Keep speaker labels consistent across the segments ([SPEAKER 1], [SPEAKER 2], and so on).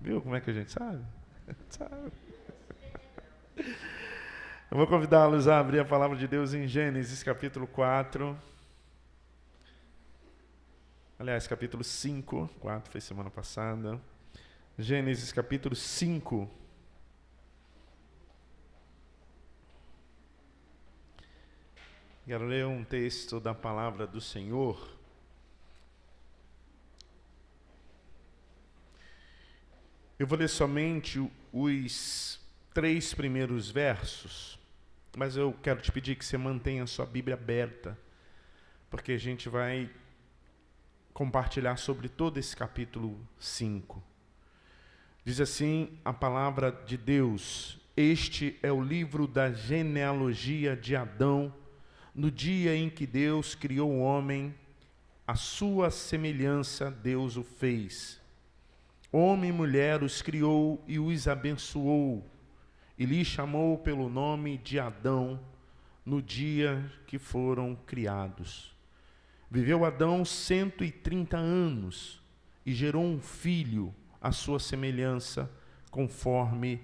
[SPEAKER 1] Viu como é que a gente sabe? Sabe. Eu vou convidá-los a abrir a palavra de Deus em Gênesis capítulo 4. Aliás, capítulo 5. 4 foi semana passada. Gênesis capítulo 5. Quero ler um texto da palavra do Senhor. Eu vou ler somente os 3 primeiros versos, mas eu quero te pedir que você mantenha a sua Bíblia aberta, porque a gente vai compartilhar sobre todo esse capítulo 5. Diz assim a palavra de Deus: este é o livro da genealogia de Adão, no dia em que Deus criou o homem, à sua semelhança Deus o fez. Homem e mulher os criou e os abençoou, e lhe chamou pelo nome de Adão, no dia que foram criados. Viveu Adão 130 anos, e gerou um filho, à sua semelhança, conforme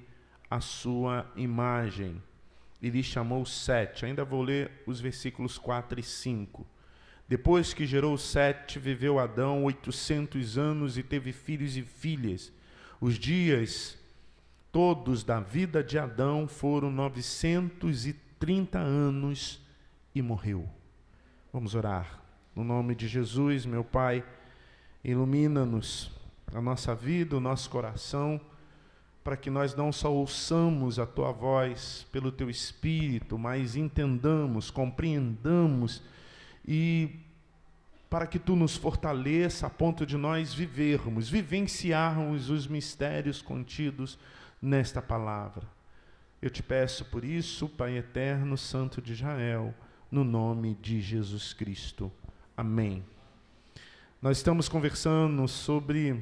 [SPEAKER 1] a sua imagem. E lhe chamou Sete. Ainda vou ler os versículos 4 e 5. Depois que gerou Sete, viveu Adão 800 anos e teve filhos e filhas. Os dias todos da vida de Adão foram 930 anos e morreu. Vamos orar. No nome de Jesus, meu Pai, ilumina-nos, a nossa vida, o nosso coração, para que nós não só ouçamos a Tua voz pelo Teu Espírito, mas entendamos, compreendamos, e para que Tu nos fortaleça a ponto de nós vivenciarmos os mistérios contidos nesta palavra. Eu te peço por isso, Pai eterno, Santo de Israel, no nome de Jesus Cristo. Amém. Nós estamos conversando sobre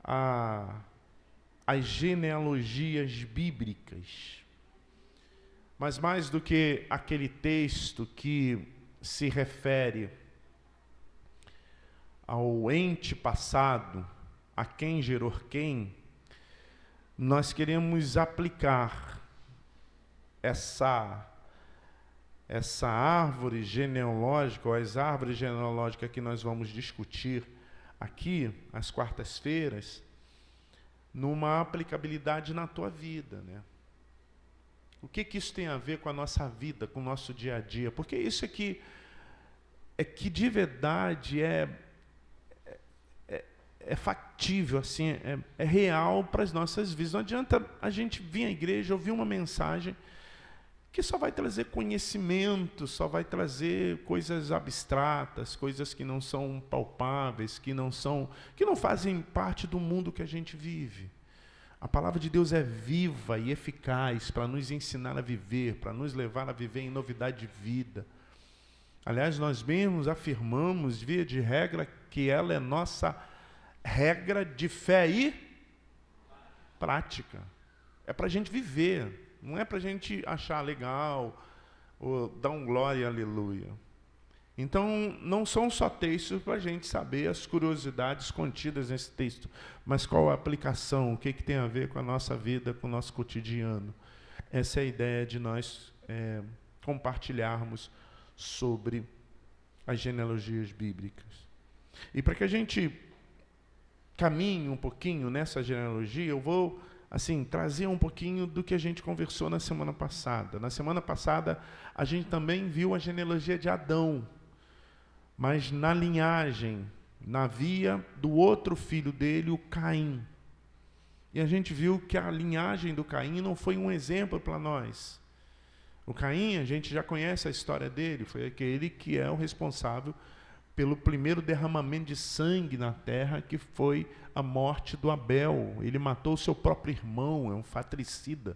[SPEAKER 1] as genealogias bíblicas. Mas mais do que aquele texto que se refere ao ente passado, a quem gerou quem, nós queremos aplicar essa árvore genealógica, ou as árvores genealógicas que nós vamos discutir aqui, às quartas-feiras, numa aplicabilidade na tua vida, né? O que isso tem a ver com a nossa vida, com o nosso dia a dia? Porque isso aqui é que de verdade é factível, assim, é real para as nossas vidas. Não adianta a gente vir à igreja, ouvir uma mensagem que só vai trazer conhecimento, só vai trazer coisas abstratas, coisas que não são palpáveis, que não fazem parte do mundo que a gente vive. A palavra de Deus é viva e eficaz para nos ensinar a viver, para nos levar a viver em novidade de vida. Aliás, nós mesmos afirmamos, via de regra, que ela é nossa regra de fé e prática. É para a gente viver, não é para a gente achar legal ou dar um glória e aleluia. Então, não são só textos para a gente saber as curiosidades contidas nesse texto, mas qual a aplicação, o que tem a ver com a nossa vida, com o nosso cotidiano. Essa é a ideia de nós compartilharmos sobre as genealogias bíblicas. E para que a gente caminhe um pouquinho nessa genealogia, eu vou trazer um pouquinho do que a gente conversou na semana passada. Na semana passada, a gente também viu a genealogia de Adão, mas na linhagem, na via do outro filho dele, o Caim. E a gente viu que a linhagem do Caim não foi um exemplo para nós. O Caim, a gente já conhece a história dele, foi aquele que é o responsável pelo primeiro derramamento de sangue na terra, que foi a morte do Abel. Ele matou o seu próprio irmão, é um fratricida.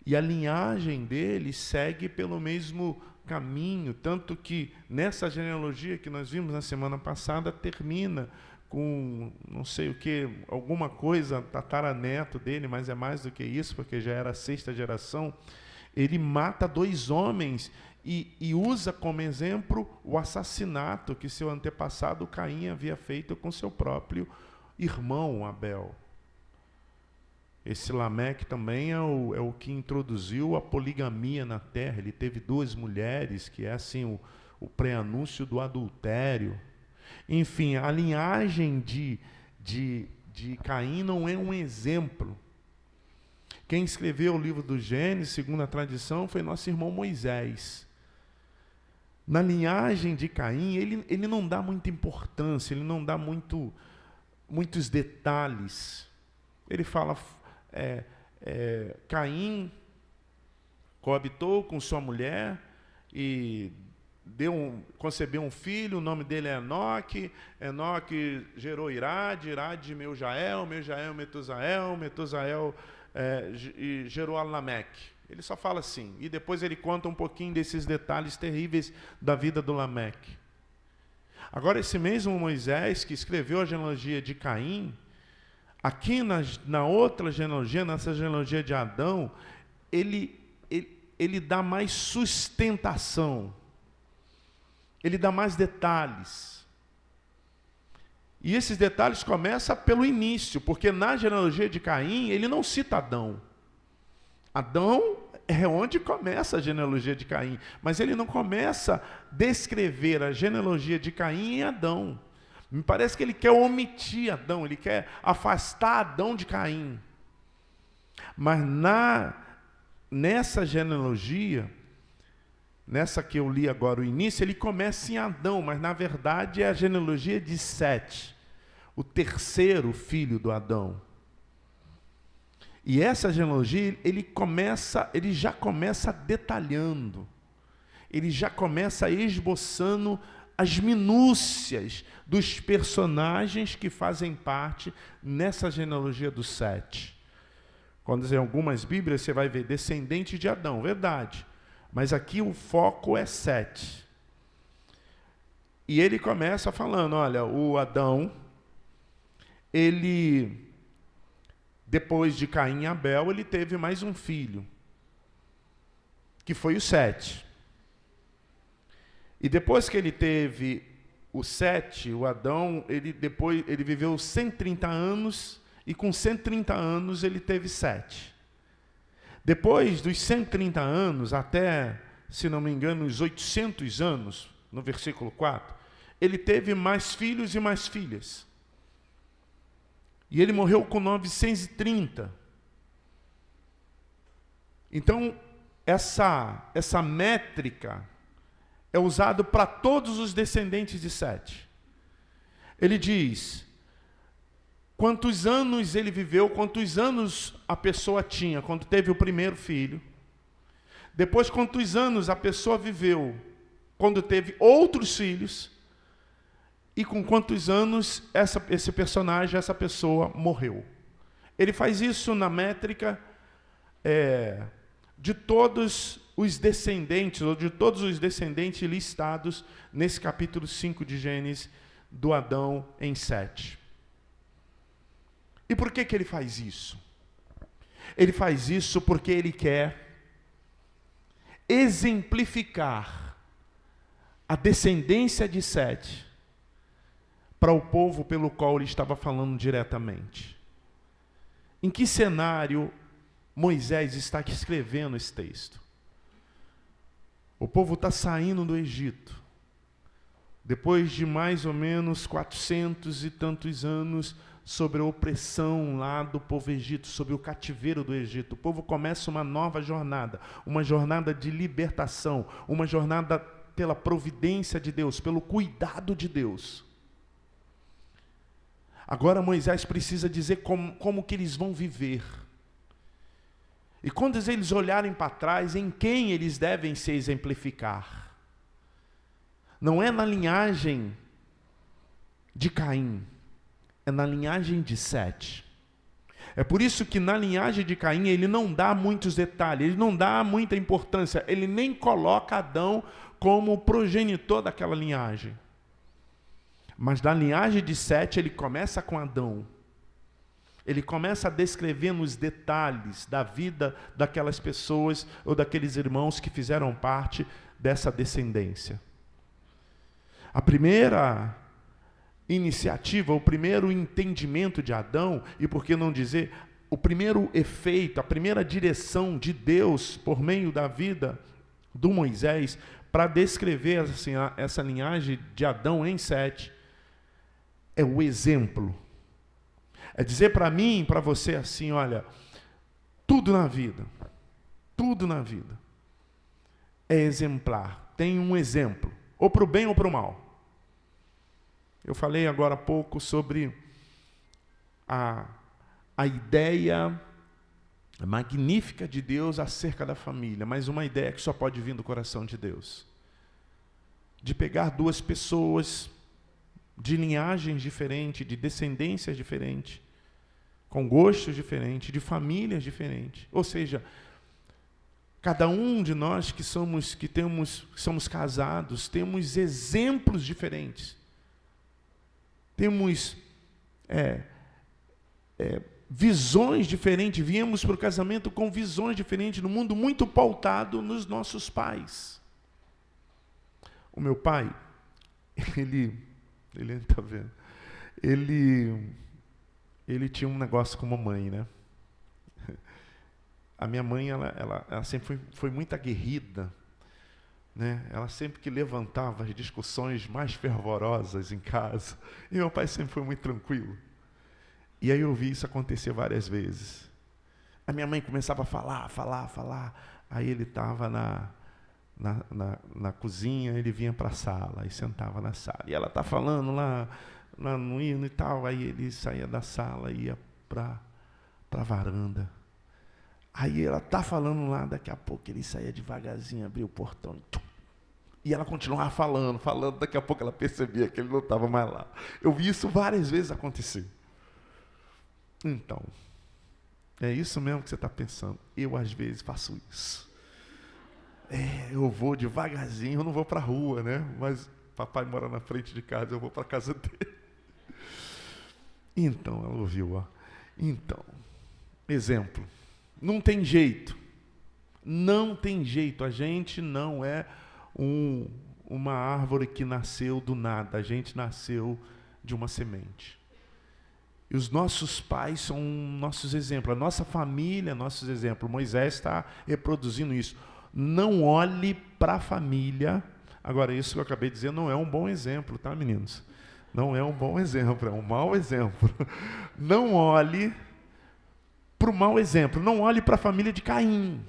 [SPEAKER 1] E a linhagem dele segue pelo mesmo caminho, tanto que nessa genealogia que nós vimos na semana passada, termina com, não sei o que, alguma coisa, tataraneto dele, mas é mais do que isso, porque já era a 6ª geração. Ele mata 2 homens e usa como exemplo o assassinato que seu antepassado Caim havia feito com seu próprio irmão Abel. Esse Lameque também é o que introduziu a poligamia na terra. Ele teve 2 mulheres, que é assim o pré-anúncio do adultério. Enfim, a linhagem de Caim não é um exemplo. Quem escreveu o livro do Gênesis, segundo a tradição, foi nosso irmão Moisés. Na linhagem de Caim, ele não dá muita importância, ele não dá muitos detalhes. Ele fala, Caim coabitou com sua mulher e concebeu um filho, o nome dele é Enoque. Enoque gerou Irade de Meujael, Metusael e gerou a Lameque. Ele só fala assim, e depois ele conta um pouquinho desses detalhes terríveis da vida do Lameque. Agora, esse mesmo Moisés, que escreveu a genealogia de Caim, aqui na outra genealogia, nessa genealogia de Adão, ele dá mais sustentação, ele dá mais detalhes. E esses detalhes começam pelo início, porque na genealogia de Caim, ele não cita Adão. Adão é onde começa a genealogia de Caim, mas ele não começa a descrever a genealogia de Caim em Adão. Me parece que ele quer omitir Adão, ele quer afastar Adão de Caim. Mas nessa genealogia, nessa que eu li agora o início, ele começa em Adão, mas na verdade é a genealogia de Sete, o terceiro filho do Adão. E essa genealogia, ele já começa detalhando, ele já começa esboçando as minúcias dos personagens que fazem parte nessa genealogia dos Sete. Quando em algumas Bíblias você vai ver descendente de Adão, verdade. Mas aqui o foco é Sete. E ele começa falando, olha, o Adão, depois de Caim e Abel, ele teve mais um filho, que foi o Sete. E depois que ele teve o Sete, o Adão, ele viveu 130 anos, e com 130 anos ele teve Sete. Depois dos 130 anos, até, se não me engano, os 800 anos, no versículo 4, ele teve mais filhos e mais filhas. E ele morreu com 930. Então, essa métrica é usada para todos os descendentes de Sete. Ele diz quantos anos ele viveu, quantos anos a pessoa tinha quando teve o primeiro filho. Depois, quantos anos a pessoa viveu quando teve outros filhos. E com quantos anos esse personagem, essa pessoa morreu. Ele faz isso na métrica de todos os descendentes, ou de todos os descendentes listados nesse capítulo 5 de Gênesis, do Adão em Sete. E por que ele faz isso? Ele faz isso porque ele quer exemplificar a descendência de Sete para o povo pelo qual ele estava falando diretamente. Em que cenário Moisés está aqui escrevendo esse texto? O povo está saindo do Egito. Depois de mais ou menos 400 e tantos anos sobre a opressão lá do povo egito, sobre o cativeiro do Egito, o povo começa uma nova jornada, uma jornada de libertação, uma jornada pela providência de Deus, pelo cuidado de Deus. Agora Moisés precisa dizer como que eles vão viver. E quando eles olharem para trás, em quem eles devem se exemplificar? Não é na linhagem de Caim, é na linhagem de Sete. É por isso que na linhagem de Caim ele não dá muitos detalhes, ele não dá muita importância, ele nem coloca Adão como progenitor daquela linhagem. Mas na linhagem de Sete ele começa com Adão. Ele começa a descrever nos detalhes da vida daquelas pessoas ou daqueles irmãos que fizeram parte dessa descendência. A primeira iniciativa, o primeiro entendimento de Adão, e por que não dizer, o primeiro efeito, a primeira direção de Deus por meio da vida do Moisés, para descrever assim, essa linhagem de Adão em Sete, é o exemplo. É dizer para mim e para você assim, olha, tudo na vida é exemplar, tem um exemplo, ou para o bem ou para o mal. Eu falei agora há pouco sobre a ideia magnífica de Deus acerca da família, mas uma ideia que só pode vir do coração de Deus. De pegar duas pessoas de linhagens diferentes, de descendências diferentes, com gostos diferentes, de famílias diferentes. Ou seja, cada um de nós que somos casados, temos exemplos diferentes. Temos visões diferentes, viemos para o casamento com visões diferentes, no mundo muito pautado nos nossos pais. O meu pai, ele está vendo, ele tinha um negócio com a mamãe, né? A minha mãe, ela sempre foi muito aguerrida, né? Ela sempre que levantava as discussões mais fervorosas em casa, e meu pai sempre foi muito tranquilo. E aí eu vi isso acontecer várias vezes. A minha mãe começava a falar, aí ele estava na cozinha, ele vinha para a sala e sentava na sala. E ela está falando lá no hino e tal, aí ele saía da sala e ia para a varanda. Aí ela está falando lá, daqui a pouco ele saía devagarzinho, abria o portão e ela continuava falando, daqui a pouco ela percebia que ele não estava mais lá. Eu vi isso várias vezes acontecer. Então, é isso mesmo que você está pensando. Eu, às vezes, faço isso. Eu vou devagarzinho, eu não vou para a rua, né? Mas papai mora na frente de casa, eu vou para a casa dele. Então, ela ouviu, ó. Então, exemplo. Não tem jeito. Não tem jeito. A gente não é uma árvore que nasceu do nada. A gente nasceu de uma semente. E os nossos pais são nossos exemplos. A nossa família é nossos exemplos. Moisés está reproduzindo isso. Não olhe para a família. Agora, isso que eu acabei de dizer não é um bom exemplo, tá, meninos? Não é um bom exemplo, é um mau exemplo. Não olhe para o mau exemplo. Não olhe para a família de Caim.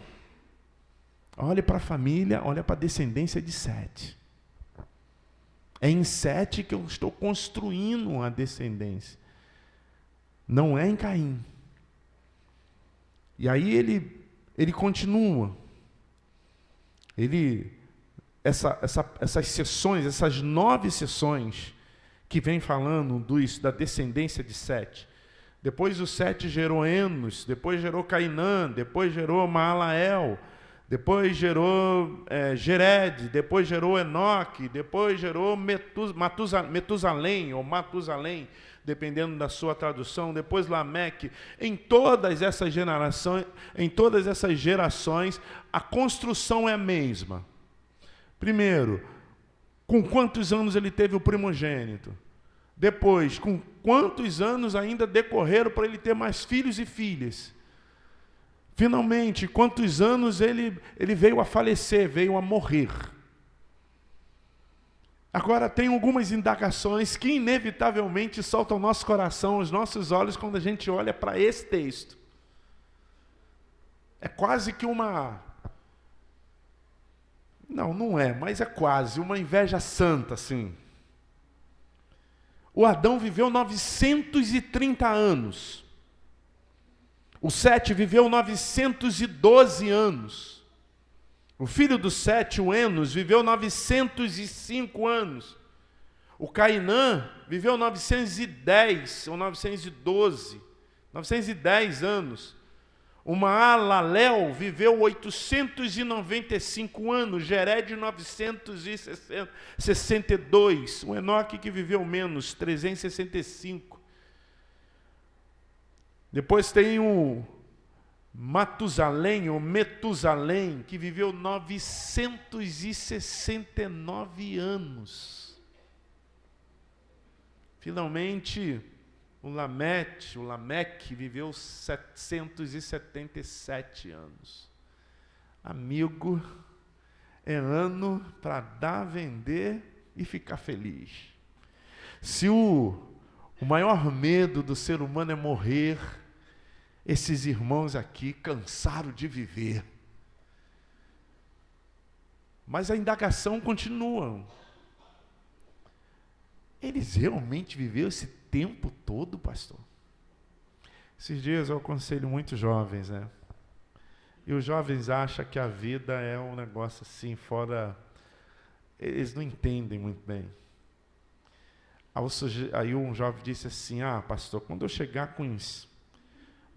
[SPEAKER 1] Olhe para a família, olhe para a descendência de Sete. É em Sete que eu estou construindo a descendência. Não é em Caim. E aí ele continua. Essas sessões, essas 9 sessões que vem falando da descendência de Sete. Depois o Sete gerou Enos, depois gerou Cainã, depois gerou Maalael, depois gerou Jered, depois gerou Enoque, depois gerou Metusalém, ou Matusalém, dependendo da sua tradução, depois Lameque. Em todas essas gerações, a construção é a mesma. Primeiro, com quantos anos ele teve o primogênito? Depois, com quantos anos ainda decorreram para ele ter mais filhos e filhas? Finalmente, quantos anos ele veio a falecer, veio a morrer? Agora, tem algumas indagações que inevitavelmente soltam o nosso coração, os nossos olhos, quando a gente olha para esse texto. É quase que não é, mas é quase uma inveja santa, assim. O Adão viveu 930 anos. O Sete viveu 912 anos. O filho do Sete, o Enos, viveu 905 anos. O Cainã viveu 910 ou 910 anos. O Maalalel viveu 895 anos. Jered, 962. O Enoque, que viveu menos, 365. Depois tem o Matusalém, ou Metusalém, que viveu 969 anos. Finalmente, o Lameque, viveu 777 anos. Amigo, é ano para dar, vender e ficar feliz. Se o maior medo do ser humano é morrer, esses irmãos aqui cansaram de viver. Mas a indagação continua. Eles realmente viveram esse tempo todo, pastor? Esses dias eu aconselho muitos jovens, né? E os jovens acham que a vida é um negócio assim, fora... Eles não entendem muito bem. Aí um jovem disse assim, pastor, quando eu chegar com uns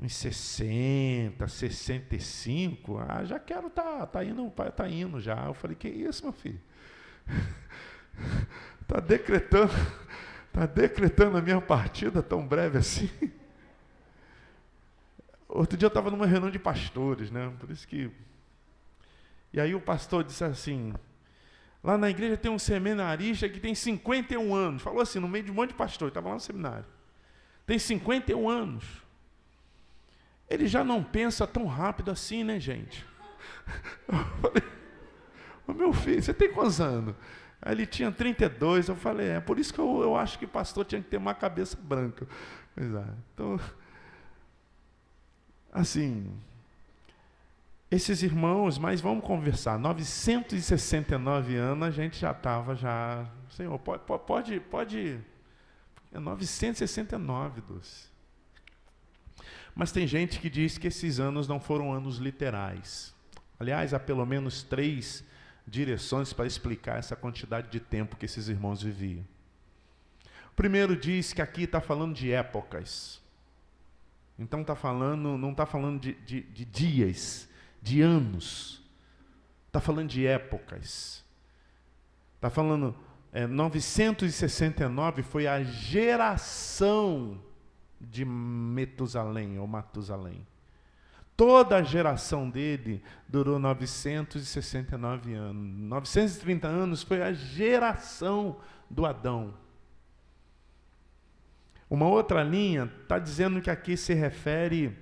[SPEAKER 1] 60, 65, já quero tá indo já. Eu falei, que isso, meu filho? Tá decretando a minha partida tão breve assim? Outro dia eu estava numa reunião de pastores, né? Por isso que... E aí o pastor disse assim, lá na igreja tem um seminarista que tem 51 anos. Falou assim, no meio de um monte de pastor, estava lá no seminário. Tem 51 anos. Ele já não pensa tão rápido assim, né, gente? Eu falei, meu filho, você tem quantos anos? Aí ele tinha 32, eu falei, por isso que eu acho que pastor tinha que ter uma cabeça branca. Então, assim, esses irmãos, mas vamos conversar, 969 anos a gente já estava, Senhor, pode, é 969, Dulce. Mas tem gente que diz que esses anos não foram anos literais. Aliás, há pelo menos 3 direções para explicar essa quantidade de tempo que esses irmãos viviam. O primeiro diz que aqui está falando de épocas. Então não está falando de dias, de anos. Está falando de épocas. Está falando, 969 foi a geração de Metusalém, ou Matusalém. Toda a geração dele durou 969 anos. 930 anos foi a geração do Adão. Uma outra linha está dizendo que aqui se refere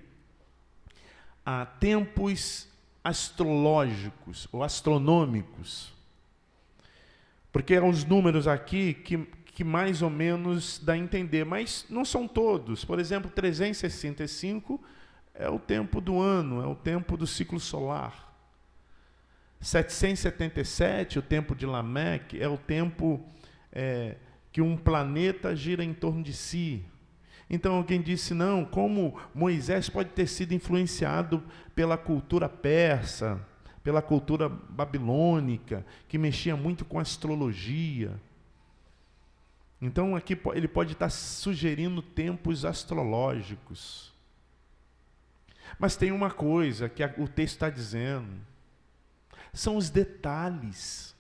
[SPEAKER 1] a tempos astrológicos ou astronômicos. Porque é os números aqui que mais ou menos dá a entender, mas não são todos. Por exemplo, 365 é o tempo do ano, é o tempo do ciclo solar. 777, o tempo de Lameque, é o tempo que um planeta gira em torno de si. Então alguém disse, não, como Moisés pode ter sido influenciado pela cultura persa, pela cultura babilônica, que mexia muito com astrologia. Então aqui ele pode estar sugerindo tempos astrológicos. Mas tem uma coisa que o texto está dizendo, são os detalhes.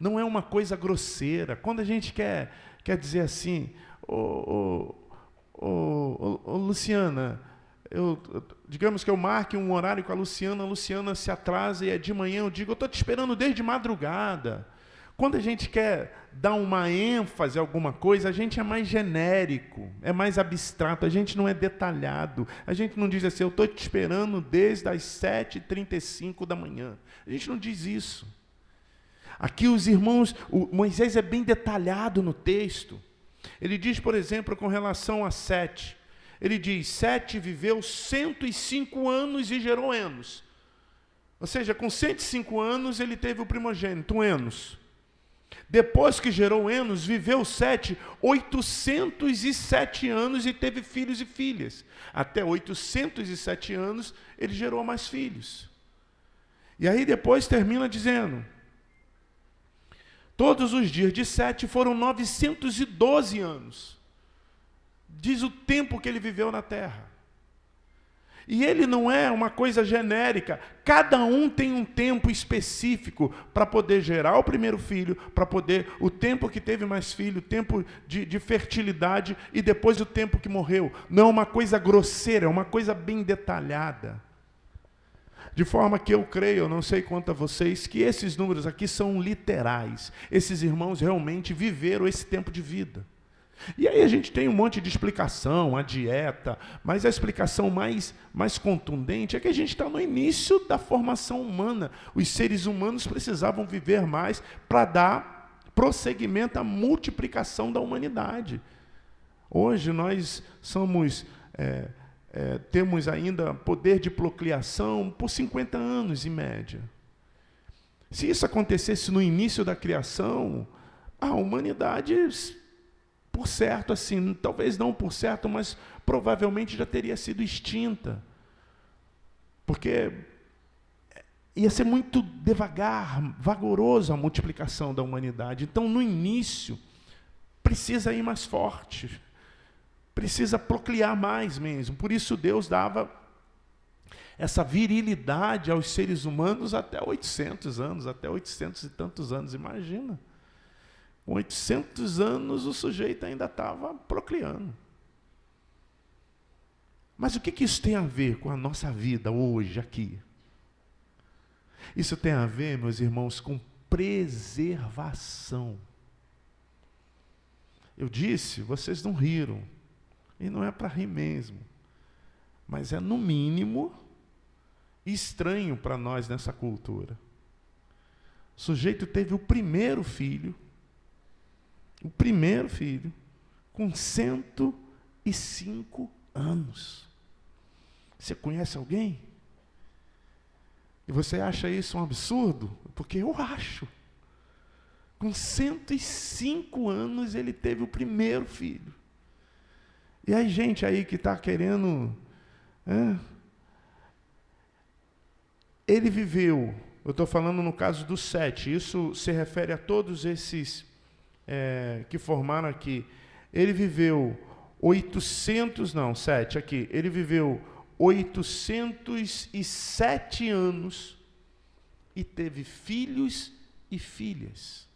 [SPEAKER 1] Não é uma coisa grosseira. Quando a gente quer dizer assim, Luciana, digamos que eu marque um horário com a Luciana se atrasa e é de manhã, eu digo, eu estou te esperando desde madrugada. Quando a gente quer dar uma ênfase a alguma coisa, a gente é mais genérico, é mais abstrato, a gente não é detalhado. A gente não diz assim, eu estou te esperando desde as 7h35 da manhã. A gente não diz isso. Aqui os irmãos, Moisés é bem detalhado no texto. Ele diz, por exemplo, com relação a Sete. Ele diz, Sete viveu 105 anos e gerou Enos. Ou seja, com 105 anos ele teve o primogênito, Enos. Depois que gerou Enos, viveu Sete 807 anos e teve filhos e filhas. Até 807 anos ele gerou mais filhos. E aí depois termina dizendo, todos os dias de Sete foram 912 anos. Diz o tempo que ele viveu na terra. E ele não é uma coisa genérica. Cada um tem um tempo específico para poder gerar o primeiro filho, para poder, o tempo que teve mais filho, o tempo de fertilidade e depois o tempo que morreu. Não é uma coisa grosseira, é uma coisa bem detalhada. De forma que eu creio, eu não sei quanto a vocês, que esses números aqui são literais. Esses irmãos realmente viveram esse tempo de vida. E aí a gente tem um monte de explicação, a dieta, mas a explicação mais contundente é que a gente está no início da formação humana. Os seres humanos precisavam viver mais para dar prosseguimento à multiplicação da humanidade. Hoje nós temos ainda poder de procriação por 50 anos em média. Se isso acontecesse no início da criação, a humanidade, por certo, assim, talvez não por certo, mas provavelmente já teria sido extinta. Porque ia ser muito devagar, vagaroso a multiplicação da humanidade. Então, no início, precisa ir mais forte. Precisa procriar mais mesmo. Por isso Deus dava essa virilidade aos seres humanos até 800 anos, até 800 e tantos anos, imagina. Com 800 anos o sujeito ainda estava procriando. Mas o que isso tem a ver com a nossa vida hoje aqui? Isso tem a ver, meus irmãos, com preservação. Eu disse, vocês não riram. E não é para rir mesmo. Mas é, no mínimo, estranho para nós nessa cultura. O sujeito teve o primeiro filho, com 105 anos. Você conhece alguém? E você acha isso um absurdo? Porque eu acho. Com 105 anos ele teve o primeiro filho. E aí, gente aí que está querendo... Ele viveu, eu estou falando no caso dos 7, isso se refere a todos esses que formaram aqui. Ele viveu 807 anos e teve filhos e filhas.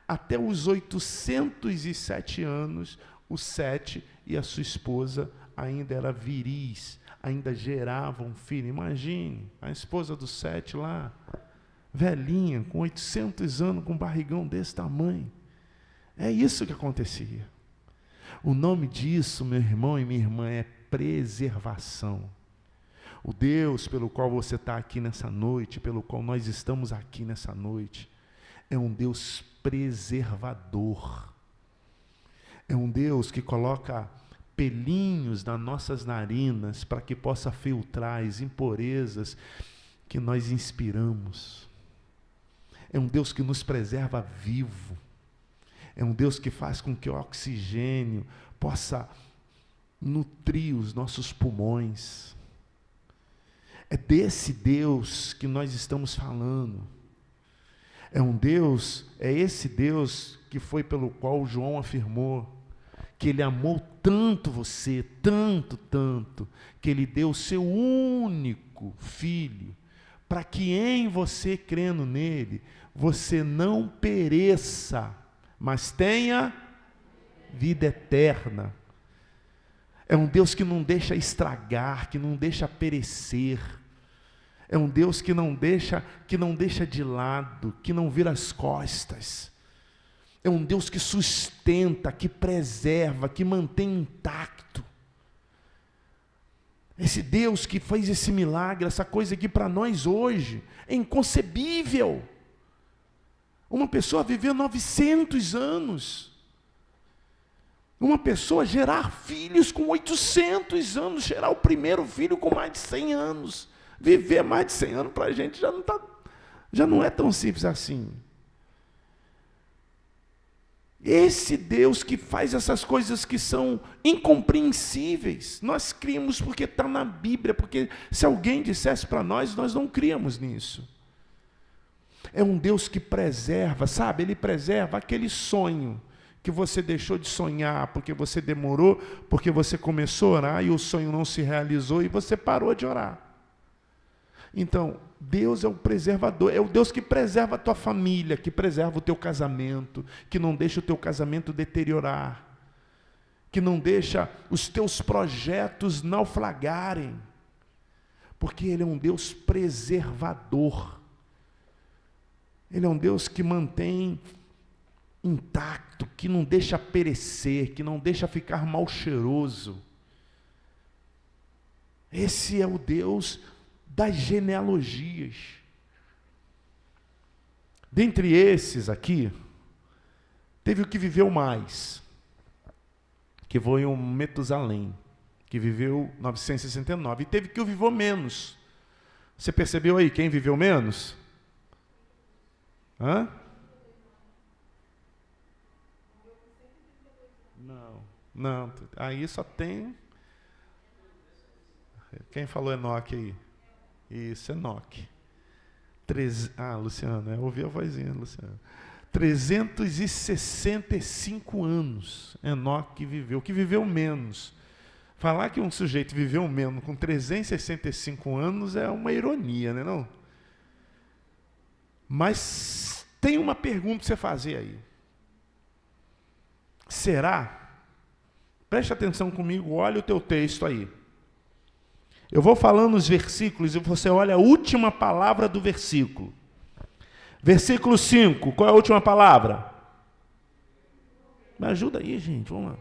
[SPEAKER 1] Até os 807 anos, o Sete e a sua esposa ainda era viris, ainda geravam filho. Imagine, a esposa do Sete lá, velhinha, com 800 anos, com um barrigão desse tamanho. É isso que acontecia. O nome disso, meu irmão e minha irmã, é preservação. O Deus pelo qual você está aqui nessa noite, pelo qual nós estamos aqui nessa noite, é um Deus preservador. É um Deus que coloca pelinhos nas nossas narinas para que possa filtrar as impurezas que nós inspiramos. É um Deus que nos preserva vivo. É um Deus que faz com que o oxigênio possa nutrir os nossos pulmões. É desse Deus que nós estamos falando. É esse Deus que foi pelo qual João afirmou que ele amou tanto você, tanto, que ele deu o seu único filho, para que em você, crendo nele, você não pereça, mas tenha vida eterna. É um Deus que não deixa estragar, que não deixa perecer. É um Deus que não deixa de lado, que não vira as costas. É um Deus que sustenta, que preserva, que mantém intacto. Esse Deus que fez esse milagre, essa coisa que para nós hoje é inconcebível. Uma pessoa viver 900 anos. Uma pessoa gerar filhos com 800 anos, gerar o primeiro filho com mais de 100 anos. Viver mais de 100 anos para a gente já não é tão simples assim. Esse Deus que faz essas coisas que são incompreensíveis, nós criamos porque está na Bíblia, porque se alguém dissesse para nós não criamos nisso. É um Deus que preserva, sabe? Ele preserva aquele sonho que você deixou de sonhar, porque você demorou, porque você começou a orar e o sonho não se realizou e você parou de orar. Então, Deus é o preservador, é o Deus que preserva a tua família, que preserva o teu casamento, que não deixa o teu casamento deteriorar, que não deixa os teus projetos naufragarem, porque Ele é um Deus preservador. Ele é um Deus que mantém intacto, que não deixa perecer, que não deixa ficar mal cheiroso. Esse é o Deus das genealogias. Dentre esses aqui, teve o que viveu mais, que foi o Metusalém, que viveu 969, e teve que o viveu menos. Você percebeu aí quem viveu menos? Hã? Não, aí só tem... Quem falou Enoque aí? Isso, Enoque. Luciano, eu ouvi a vozinha, Luciano. 365 anos Enoque viveu, que viveu menos. Falar que um sujeito viveu menos com 365 anos é uma ironia, né, não? Mas tem uma pergunta para você fazer aí. Será? Preste atenção comigo, olha o teu texto aí. Eu vou falando os versículos e você olha a última palavra do versículo. Versículo 5, qual é a última palavra? Me ajuda aí, gente, vamos lá.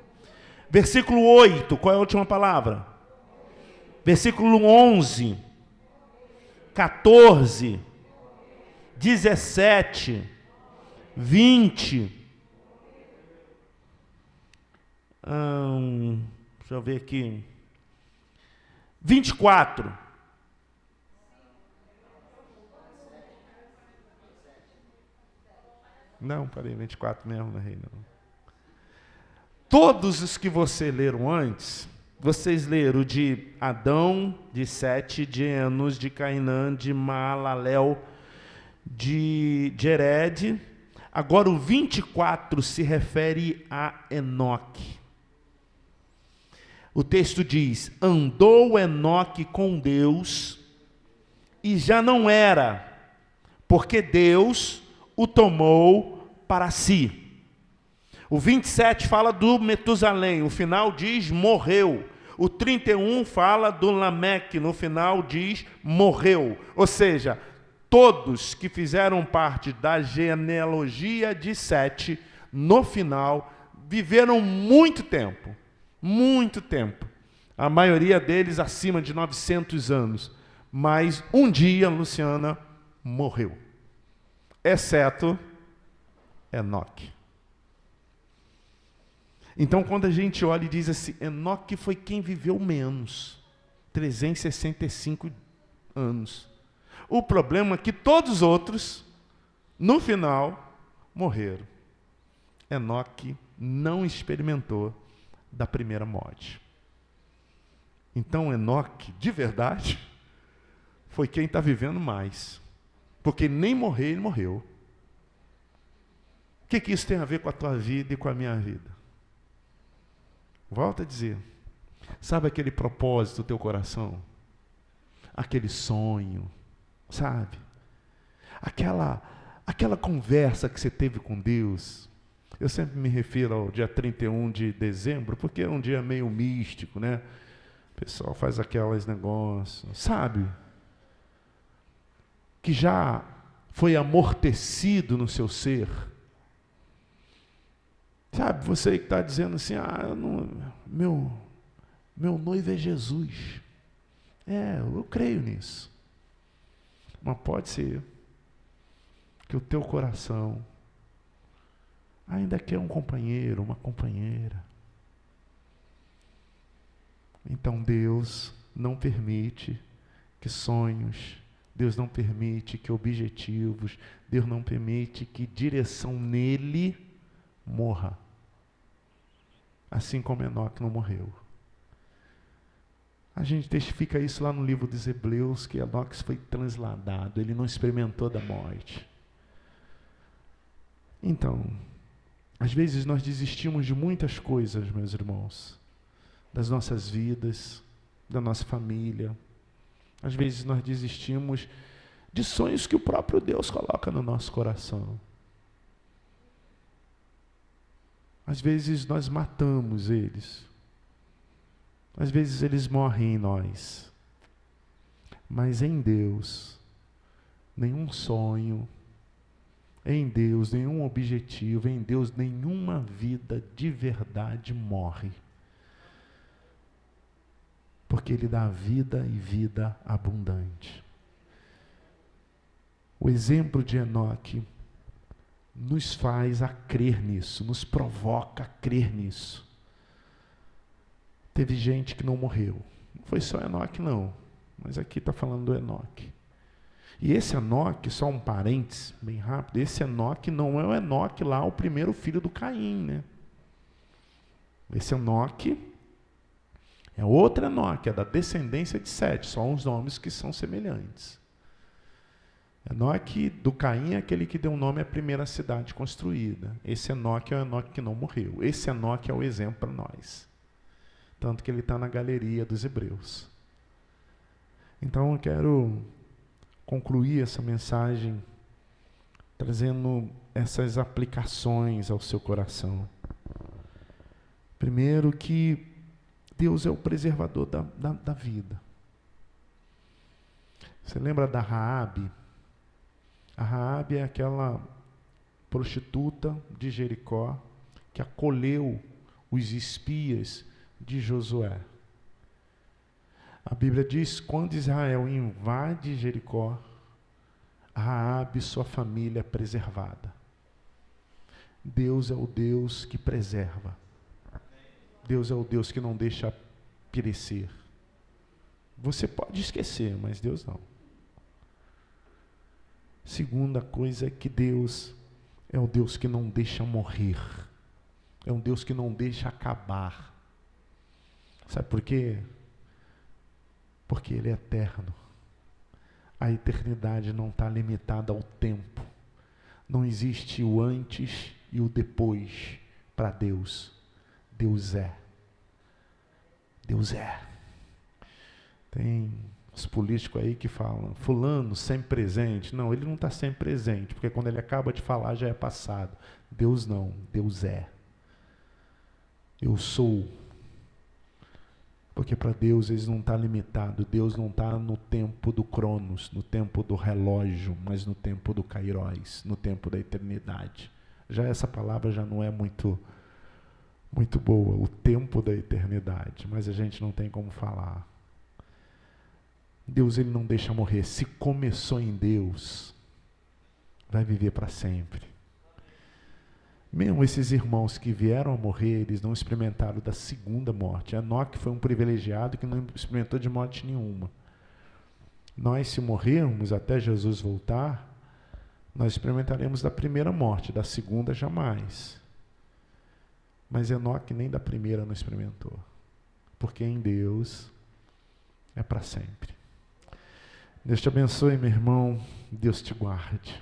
[SPEAKER 1] Versículo 8, qual é a última palavra? Versículo 11, 14, 17, 20. Deixa eu ver aqui. 24. Não, parei, 24 mesmo, não errei não. Todos os que você leram antes, vocês leram de Adão, de Sete, de Enos, de Cainã, de Maalalel, de Jered. Agora o 24 se refere a Enoque. O texto diz: andou Enoque com Deus e já não era, porque Deus o tomou para si. O 27 fala do Metusalém, o final diz morreu. O 31 fala do Lameque, no final diz morreu. Ou seja, todos que fizeram parte da genealogia de Sete, no final, viveram muito tempo. Muito tempo. A maioria deles acima de 900 anos. Mas um dia, Luciana morreu. Exceto Enoque. Então, quando a gente olha e diz assim, Enoque foi quem viveu menos. 365 anos. O problema é que todos os outros, no final, morreram. Enoque não experimentou da primeira morte. Então, Enoque, de verdade, foi quem está vivendo mais. Porque nem morrer, ele morreu. O que isso tem a ver com a tua vida e com a minha vida? Volto a dizer. Sabe aquele propósito do teu coração? Aquele sonho, sabe? Aquela conversa que você teve com Deus. Eu sempre me refiro ao dia 31 de dezembro, porque é um dia meio místico, né? O pessoal faz aqueles negócios, sabe? Que já foi amortecido no seu ser. Sabe, você que está dizendo assim, meu noivo é Jesus. Eu creio nisso. Mas pode ser que o teu coração ainda quer um companheiro, uma companheira. Então Deus não permite que sonhos, Deus não permite que objetivos, Deus não permite que direção nele morra. Assim como Enoque não morreu. A gente testifica isso lá no livro dos Hebreus, que Enoque foi transladado, ele não experimentou da morte. Então, Às vezes nós desistimos de muitas coisas, meus irmãos, das nossas vidas, da nossa família. Às vezes nós desistimos de sonhos que o próprio Deus coloca no nosso coração. Às vezes nós matamos eles. Às vezes eles morrem em nós. Mas em Deus, nenhum sonho, em Deus, nenhum objetivo, em Deus, nenhuma vida de verdade morre. Porque Ele dá vida e vida abundante. O exemplo de Enoque nos faz a crer nisso, nos provoca a crer nisso. Teve gente que não morreu. Não foi só Enoque, não. Mas aqui está falando do Enoque. E esse Enoque, só um parênteses, bem rápido, esse Enoque não é o Enoque lá, o primeiro filho do Caim, né? Esse Enoque é outro Enoque, é da descendência de Sete, só uns nomes que são semelhantes. Enoque do Caim é aquele que deu o nome à primeira cidade construída. Esse Enoque é o Enoque que não morreu. Esse Enoque é o exemplo para nós. Tanto que ele está na galeria dos Hebreus. Então eu quero concluir essa mensagem trazendo essas aplicações ao seu coração. Primeiro, que Deus é o preservador da vida. Você lembra da Raabe? A Raabe é aquela prostituta de Jericó que acolheu os espias de Josué. A Bíblia diz, quando Israel invade Jericó, Raabe e sua família é preservada. Deus é o Deus que preserva. Deus é o Deus que não deixa perecer. Você pode esquecer, mas Deus não. Segunda coisa é que Deus é o Deus que não deixa morrer. É um Deus que não deixa acabar. Sabe por quê? Porque Ele é eterno. A eternidade não está limitada ao tempo. Não existe o antes e o depois para Deus. Deus é. Deus é. Tem os políticos aí que falam, fulano sempre presente. Não, ele não está sempre presente, porque quando ele acaba de falar já é passado. Deus não, Deus é. Eu sou. Porque para Deus ele não está limitado. Deus não está no tempo do Cronos, no tempo do relógio, mas no tempo do Kairos, no tempo da eternidade. Já essa palavra já não é muito boa, o tempo da eternidade, mas a gente não tem como falar. Deus ele não deixa morrer. Se começou em Deus, vai viver para sempre. Mesmo esses irmãos que vieram a morrer, eles não experimentaram da segunda morte. Enoque foi um privilegiado que não experimentou de morte nenhuma. Nós, se morrermos até Jesus voltar, nós experimentaremos da primeira morte, da segunda jamais. Mas Enoque nem da primeira não experimentou. Porque em Deus é para sempre. Deus te abençoe, meu irmão. Deus te guarde.